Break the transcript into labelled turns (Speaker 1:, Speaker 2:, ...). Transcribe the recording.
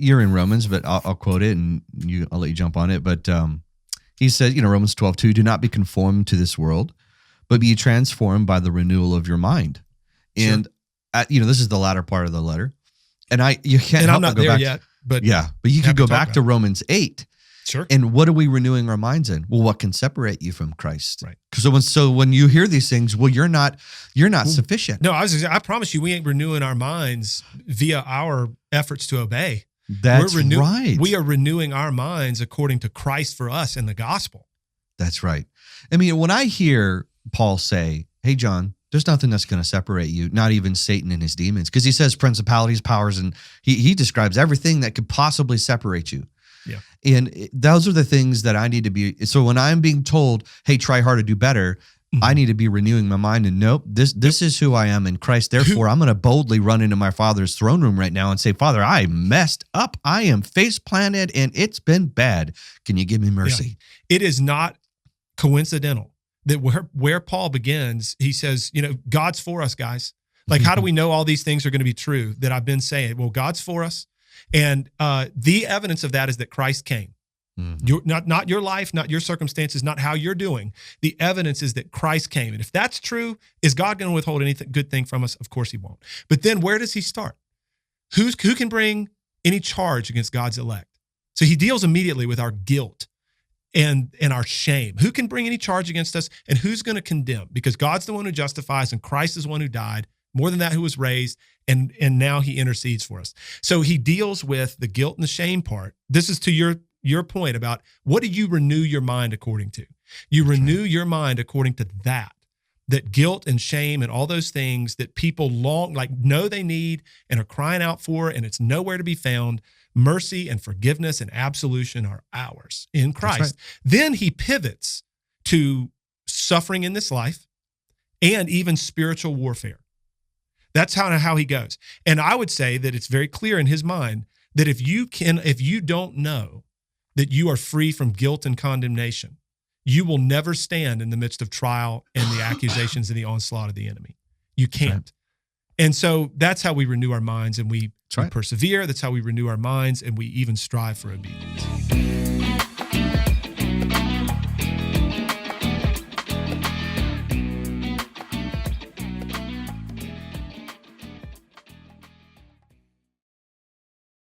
Speaker 1: you're in Romans, but I'll quote it and I'll let you jump on it. But he said, Romans 12:2, do not be conformed to this world, but be transformed by the renewal of your mind.
Speaker 2: Sure.
Speaker 1: And, this is the latter part of the letter. And you can't
Speaker 2: and
Speaker 1: help
Speaker 2: I'm not
Speaker 1: but go
Speaker 2: there
Speaker 1: back.
Speaker 2: yet, but
Speaker 1: But you could go back to Romans 8.
Speaker 2: Sure.
Speaker 1: And what are we renewing our minds in? Well, what can separate you from Christ?
Speaker 2: Right.
Speaker 1: So when you hear these things, well, you're not sufficient.
Speaker 2: No, I promise you, we ain't renewing our minds via our efforts to obey.
Speaker 1: That's right.
Speaker 2: We are renewing our minds according to Christ for us in the gospel. That's
Speaker 1: right. I mean, when I hear Paul say, hey, John, there's nothing that's going to separate you, not even Satan and his demons, because he says principalities, powers, and he describes everything that could possibly separate you.
Speaker 2: Yeah.
Speaker 1: And those are the things that I need to be. So when I'm being told, hey, try hard to do better, I need to be renewing my mind and nope, this is who I am in Christ. Therefore, I'm going to boldly run into my Father's throne room right now and say, Father, I messed up. I am face planted and it's been bad. Can you give me mercy?
Speaker 2: Yeah. It is not coincidental that where Paul begins, he says, God's for us, guys. Like, how do we know all these things are going to be true that I've been saying? Well, God's for us. And the evidence of that is that Christ came. Not your life, not your circumstances, not how you're doing. The evidence is that Christ came. And if that's true, is God going to withhold any good thing from us? Of course he won't. But then where does he start? Who can bring any charge against God's elect? So he deals immediately with our guilt and our shame. Who can bring any charge against us and who's going to condemn? Because God's the one who justifies and Christ is the one who died. More than that, who was raised, and now he intercedes for us. So he deals with the guilt and the shame part. This is to your point about what do you renew your mind according to? You renew your mind according to that guilt and shame and all those things that people know they need and are crying out for, and it's nowhere to be found. Mercy and forgiveness and absolution are ours in Christ. Right. Then he pivots to suffering in this life and even spiritual warfare. That's how he goes. And I would say that it's very clear in his mind that if you don't know that you are free from guilt and condemnation, you will never stand in the midst of trial and the accusations and the onslaught of the enemy. You can't. Right. And so that's how we renew our minds and we persevere. That's how we renew our minds and we even strive for obedience.